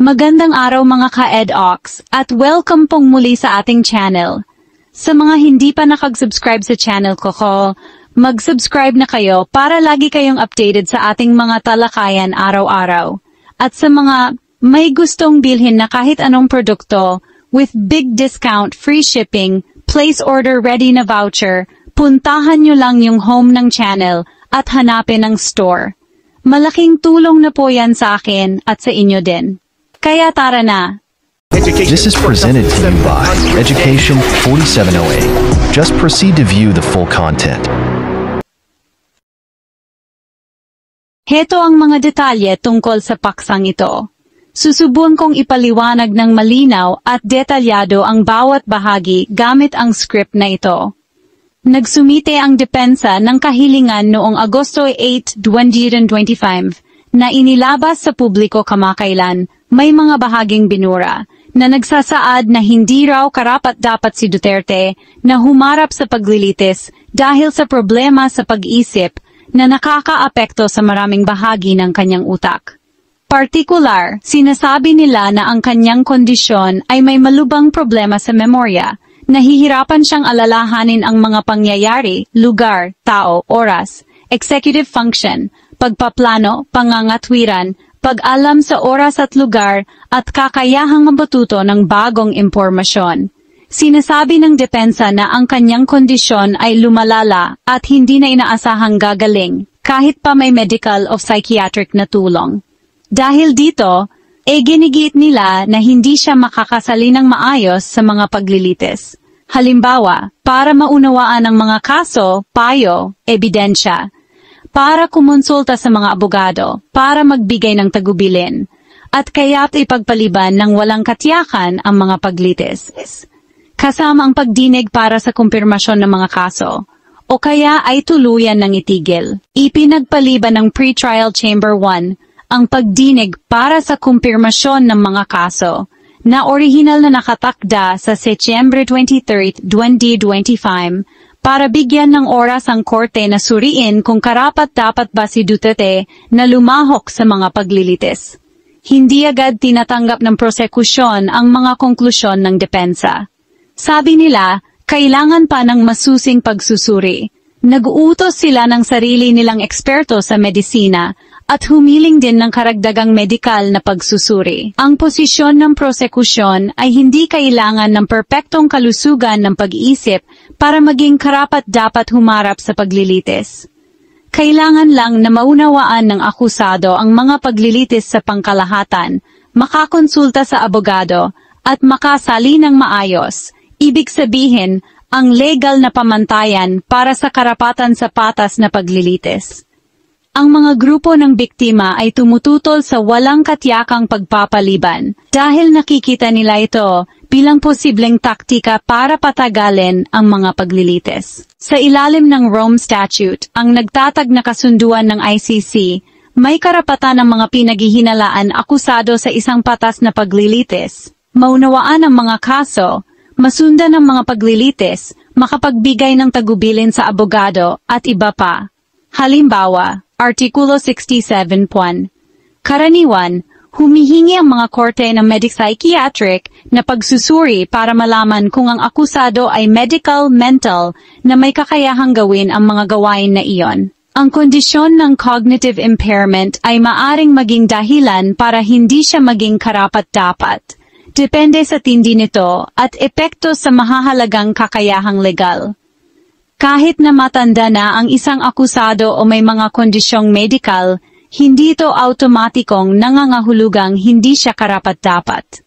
Magandang araw mga ka-EDOX at welcome pong muli sa ating channel. Sa mga hindi pa nakag-subscribe sa channel ko, mag-subscribe na kayo para lagi kayong updated sa ating mga talakayan araw-araw. At sa mga may gustong bilhin na kahit anong produkto with big discount, free shipping, place order ready na voucher, puntahan nyo lang yung home ng channel at hanapin ang store. Malaking tulong na po yan sa akin at sa inyo din. Kaya tara na! This is presented to you by Education 4708. Just proceed to view the full content. Heto ang mga detalye tungkol sa paksang ito. Susubukan kong ipaliwanag ng malinaw at detalyado ang bawat bahagi gamit ang script na ito. Nagsumite ang depensa ng kahilingan noong Agosto 8, 2025 na inilabas sa publiko kamakailan. May mga bahaging binura na nagsasaad na hindi raw karapat-dapat si Duterte na humarap sa paglilitis dahil sa problema sa pag-isip na nakakaapekto sa maraming bahagi ng kanyang utak. Partikular, sinasabi nila na ang kanyang kondisyon ay may malubhang problema sa memorya. Nahihirapan siyang alalahanin ang mga pangyayari, lugar, tao, oras, executive function, pagpaplano, pangangatwiran, pag-alam sa oras at lugar, at kakayahang mabatuto ng bagong impormasyon. Sinasabi ng depensa na ang kanyang kondisyon ay lumalala at hindi na inaasahang gagaling, kahit pa may medical o psychiatric na tulong. Dahil dito, ginigiit nila na hindi siya makakasali ng maayos sa mga paglilitis. Halimbawa, para maunawaan ang mga kaso, payo, ebidensya, para kumonsulta sa mga abogado, para magbigay ng tagubilin, at kaya't ipagpaliban ng walang katiyakan ang mga paglitis. Kasama ang pagdinig para sa kumpirmasyon ng mga kaso, o kaya ay tuluyan ng itigil. Ipinagpaliban ng Pre-Trial Chamber 1 ang pagdinig para sa kumpirmasyon ng mga kaso, na orihinal na nakatakda sa Setyembre 23, 2025, para bigyan ng oras ang korte na suriin kung karapat-dapat ba si Duterte na lumahok sa mga paglilitis. Hindi agad tinatanggap ng prosekusyon ang mga konklusyon ng depensa. Sabi nila, kailangan pa ng masusing pagsusuri. Nag-uutos sila ng sarili nilang eksperto sa medisina at humiling din ng karagdagang medikal na pagsusuri. Ang posisyon ng prosekusyon ay hindi kailangan ng perpektong kalusugan ng pag-iisip para maging karapat-dapat humarap sa paglilitis. Kailangan lang na maunawaan ng akusado ang mga paglilitis sa pangkalahatan, makakonsulta sa abogado, at makasali ng maayos, ibig sabihin, ang legal na pamantayan para sa karapatan sa patas na paglilitis. Ang mga grupo ng biktima ay tumututol sa walang katiyakang pagpapaliban dahil nakikita nila ito bilang posibleng taktika para patagalin ang mga paglilitis. Sa ilalim ng Rome Statute, ang nagtatag na kasunduan ng ICC, may karapatan ng mga pinaghihinalaan akusado sa isang patas na paglilitis, maunawaan ang mga kaso, masundan ang mga paglilitis, makapagbigay ng tagubilin sa abogado, at iba pa. Halimbawa, Artikulo 67.1. Karaniwan, humihingi ang mga korte ng medic-psychiatric na pagsusuri para malaman kung ang akusado ay medical, mental, na may kakayahang gawin ang mga gawain na iyon. Ang kondisyon ng cognitive impairment ay maaring maging dahilan para hindi siya maging karapat-dapat. Depende sa tindi nito at epekto sa mahahalagang kakayahang legal. Kahit na matanda na ang isang akusado o may mga kondisyong medical, hindi ito automatikong nangangahulugang hindi siya karapat-dapat.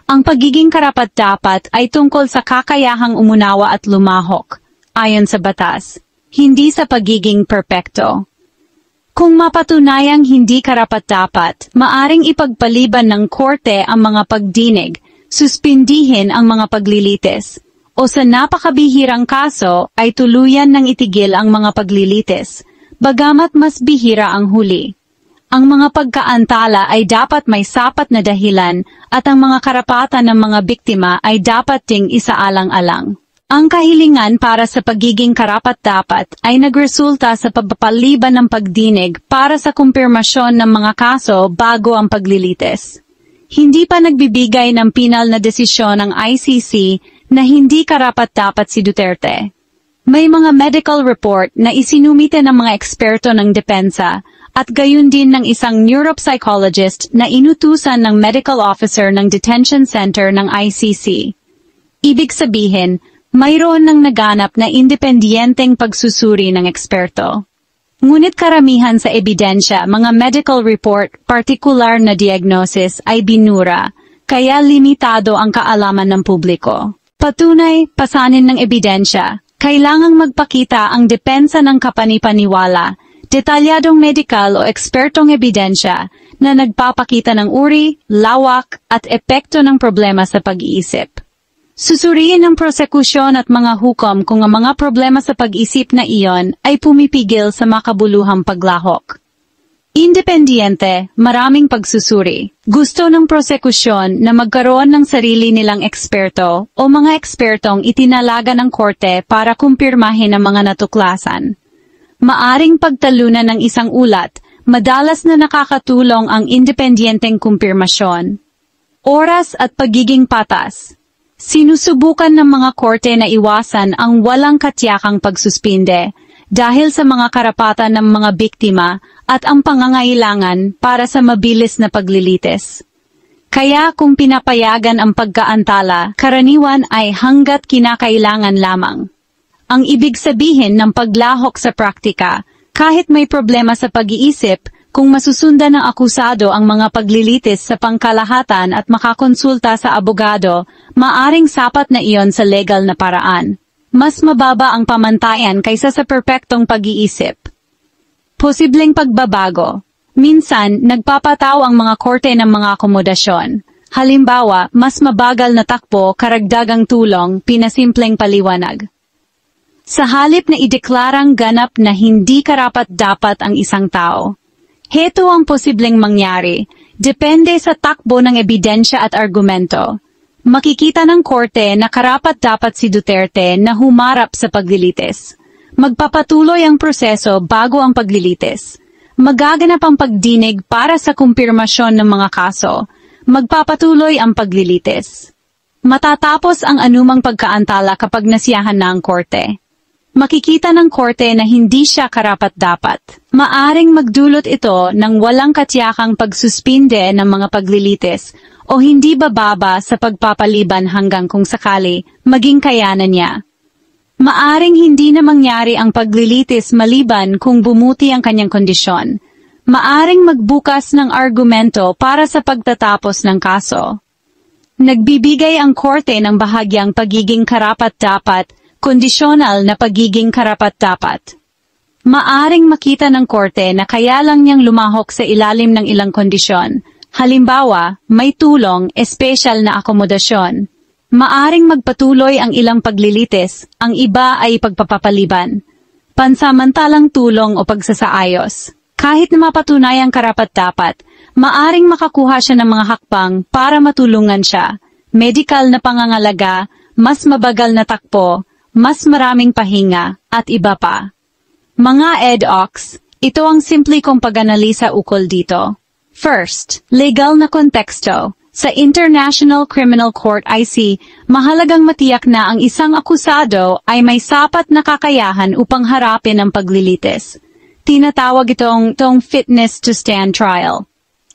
Ang pagiging karapat-dapat ay tungkol sa kakayahang umunawa at lumahok, ayon sa batas, hindi sa pagiging perpekto. Kung mapatunayang hindi karapat-dapat, maaring ipagpaliban ng korte ang mga pagdinig, suspindihin ang mga paglilitis, o sa napakabihirang kaso ay tuluyan ng itigil ang mga paglilitis, bagamat mas bihira ang huli. Ang mga pagkaantala ay dapat may sapat na dahilan at ang mga karapatan ng mga biktima ay dapat ding isaalang-alang. Ang kahilingan para sa pagiging karapat-dapat ay nagresulta sa pagpapaliban ng pagdinig para sa kumpirmasyon ng mga kaso bago ang paglilitis. Hindi pa nagbibigay ng pinal na desisyon ang ICC na hindi karapat-dapat si Duterte. May mga medical report na isinumite ng mga eksperto ng depensa at gayon din ng isang neuropsychologist na inutusan ng medical officer ng detention center ng ICC. Ibig sabihin, mayroon ng naganap na independiyenteng pagsusuri ng eksperto. Ngunit karamihan sa ebidensya, mga medical report, partikular na diagnosis ay binura, kaya limitado ang kaalaman ng publiko. Patunay, pasanin ng ebidensya, kailangang magpakita ang depensa ng kapanipaniwala, detalyadong medikal o ekspertong ebidensya na nagpapakita ng uri, lawak at epekto ng problema sa pag-iisip. Susuriin ng prosekusyon at mga hukom kung ang mga problema sa pag-isip na iyon ay pumipigil sa makabuluhang paglahok. Independiente, maraming pagsusuri. Gusto ng prosekusyon na magkaroon ng sarili nilang eksperto o mga ekspertong itinalaga ng korte para kumpirmahin ang mga natuklasan. Maaring pagtalunan ng isang ulat, madalas na nakakatulong ang independiyenteng kumpirmasyon. Oras at pagiging patas. Sinusubukan ng mga korte na iwasan ang walang katiyakang pagsuspinde dahil sa mga karapatan ng mga biktima at ang pangangailangan para sa mabilis na paglilitis. Kaya kung pinapayagan ang pagkaantala, karaniwan ay hanggat kinakailangan lamang. Ang ibig sabihin ng paglahok sa praktika, kahit may problema sa pag-iisip, kung masusundan ng akusado ang mga paglilitis sa pangkalahatan at makakonsulta sa abogado, maaring sapat na iyon sa legal na paraan. Mas mababa ang pamantayan kaysa sa perpektong pag-iisip. Posibleng pagbabago. Minsan, nagpapataw ang mga korte ng mga akomodasyon. Halimbawa, mas mabagal na takbo, karagdagang tulong, pinasimpleng paliwanag. Sa halip na ideklarang ganap na hindi karapat-dapat ang isang tao. Heto ang posibleng mangyari, depende sa takbo ng ebidensya at argumento. Makikita ng korte na karapat-dapat si Duterte na humarap sa paglilitis. Magpapatuloy ang proseso bago ang paglilitis. Magaganap ang pagdinig para sa kumpirmasyon ng mga kaso. Magpapatuloy ang paglilitis. Matatapos ang anumang pagkaantala kapag nasiyahan na ang korte. Makikita ng korte na hindi siya karapat-dapat. Maaring magdulot ito ng walang katiyakang pagsuspinde ng mga paglilitis o hindi bababa sa pagpapaliban hanggang kung sakali maging kayanan niya. Maaring hindi na mangyari ang paglilitis maliban kung bumuti ang kanyang kondisyon. Maaring magbukas ng argumento para sa pagtatapos ng kaso. Nagbibigay ang korte ng bahagyang pagiging karapat-dapat, kondisyonal na pagiging karapat-dapat. Maaring makita ng korte na kaya lang niyang lumahok sa ilalim ng ilang kondisyon. Halimbawa, may tulong, espesyal na akomodasyon. Maaring magpatuloy ang ilang paglilitis, ang iba ay pagpapapaliban. Pansamantalang tulong o pagsasaayos. Kahit na mapatunayang karapat-dapat, maaring makakuha siya ng mga hakbang para matulungan siya. Medikal na pangangalaga, mas mabagal na takbo, mas maraming pahinga, at iba pa. Mga EDOCs, ito ang simple kong pag-analisa ukol dito. First, legal na konteksto. Sa International Criminal Court IC, mahalagang matiyak na ang isang akusado ay may sapat na kakayahan upang harapin ang paglilitis. Tinatawag itong fitness to stand trial.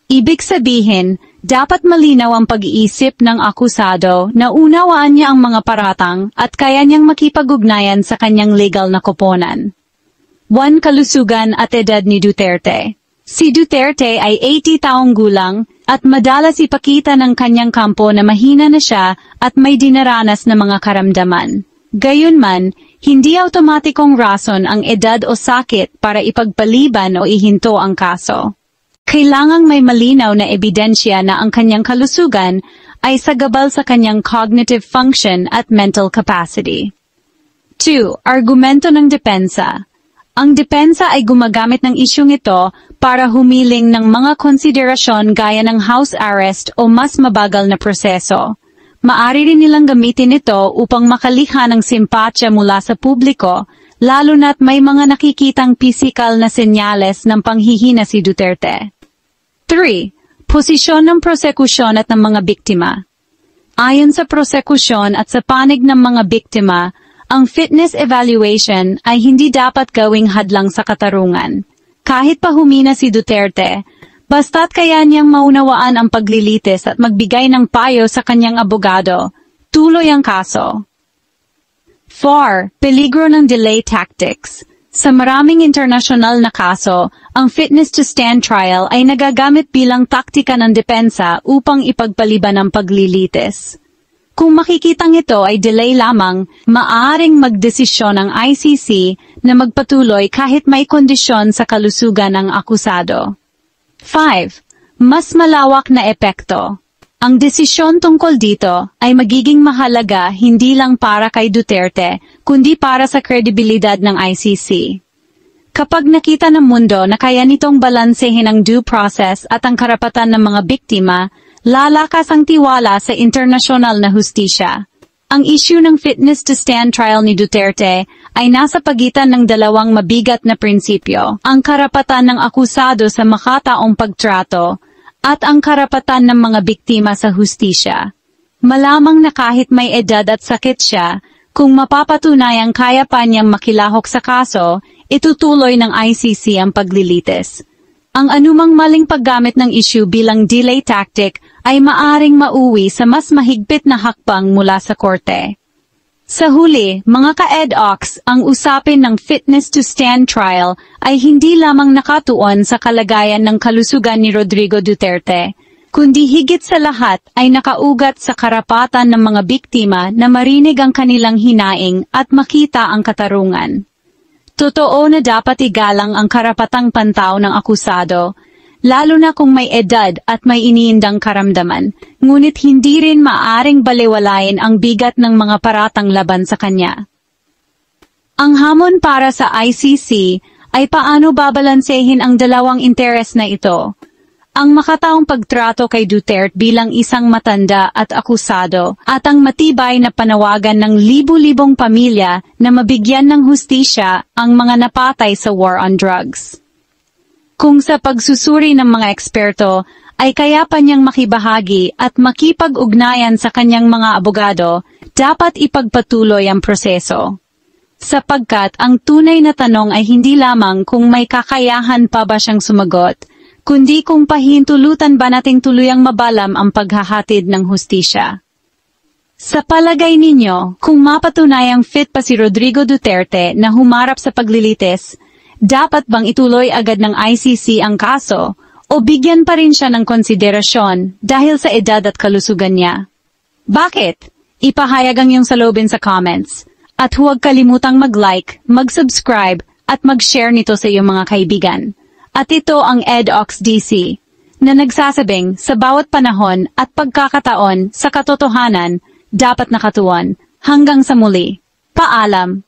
Ibig sabihin, dapat malinaw ang pag-iisip ng akusado na unawaan niya ang mga paratang at kaya niyang makipag-ugnayan sa kanyang legal na koponan. 1. Kalusugan at edad ni Duterte. Si Duterte ay 80 taong gulang at madalas ipakita ng kanyang kampo na mahina na siya at may dinaranas na mga karamdaman. Gayunman, hindi automatikong rason ang edad o sakit para ipagpaliban o ihinto ang kaso. Kailangang may malinaw na ebidensya na ang kanyang kalusugan ay sagabal sa kanyang cognitive function at mental capacity. 2. Argumento ng depensa. Ang depensa ay gumagamit ng isyung ito para humiling ng mga konsiderasyon gaya ng house arrest o mas mabagal na proseso. Maari rin nilang gamitin ito upang makalikha ng simpatya mula sa publiko, lalo na't may mga nakikitang pisikal na senyales ng panghihina si Duterte. 3. Posisyon ng prosekusyon at ng mga biktima. Ayon sa prosekusyon at sa panig ng mga biktima, ang fitness evaluation ay hindi dapat gawing hadlang sa katarungan. Kahit pa humina si Duterte, basta't kaya niyang maunawaan ang paglilitis at magbigay ng payo sa kanyang abogado, tuloy ang kaso. 4. Peligro ng delay tactics. Sa maraming internasyonal na kaso, ang fitness to stand trial ay nagagamit bilang taktika ng depensa upang ipagpaliban ang paglilitis. Kung makikitang ito ay delay lamang, maaaring magdesisyon ang ICC na magpatuloy kahit may kondisyon sa kalusugan ng akusado. 5. Mas malawak na epekto. Ang desisyon tungkol dito ay magiging mahalaga hindi lang para kay Duterte, kundi para sa kredibilidad ng ICC. Kapag nakita ng mundo na kaya nitong balansehin ang due process at ang karapatan ng mga biktima, lalakas ang tiwala sa internasyonal na hustisya. Ang issue ng fitness to stand trial ni Duterte ay nasa pagitan ng dalawang mabigat na prinsipyo, ang karapatan ng akusado sa makataong pagtrato at ang karapatan ng mga biktima sa hustisya. Malamang na kahit may edad at sakit siya, kung mapapatunayang kaya pa niyang makilahok sa kaso, itutuloy ng ICC ang paglilitis. Ang anumang maling paggamit ng issue bilang delay tactic ay maaring mauwi sa mas mahigpit na hakbang mula sa korte. Sa huli, mga ka-EDOX, ang usapin ng fitness to stand trial ay hindi lamang nakatuon sa kalagayan ng kalusugan ni Rodrigo Duterte, kundi higit sa lahat ay nakaugat sa karapatan ng mga biktima na marinig ang kanilang hinaing at makita ang katarungan. Totoo na dapat igalang ang karapatang pantaw ng akusado, lalo na kung may edad at may iniindang karamdaman, ngunit hindi rin maaring balewalain ang bigat ng mga paratang laban sa kanya. Ang hamon para sa ICC ay paano babalansehin ang dalawang interes na ito. Ang makataong pagtrato kay Duterte bilang isang matanda at akusado at ang matibay na panawagan ng libu-libong pamilya na mabigyan ng hustisya ang mga napatay sa war on drugs. Kung sa pagsusuri ng mga eksperto ay kaya pa niyang makibahagi at makipag-ugnayan sa kanyang mga abogado, dapat ipagpatuloy ang proseso. Sapagkat ang tunay na tanong ay hindi lamang kung may kakayahan pa ba siyang sumagot, kundi kung pahintulutan ba nating tuluyang mabalam ang paghahatid ng hustisya. Sa palagay ninyo, kung mapatunayang fit pa si Rodrigo Duterte na humarap sa paglilitis, dapat bang ituloy agad ng ICC ang kaso o bigyan pa rin siya ng konsiderasyon dahil sa edad at kalusugan niya? Bakit? Ipahayag ang iyong saloobin sa comments. At huwag kalimutang mag-like, mag-subscribe at mag-share nito sa iyong mga kaibigan. At ito ang EDOX DC na nagsasabing sa bawat panahon at pagkakataon sa katotohanan dapat nakatuon. Hanggang sa muli. Paalam.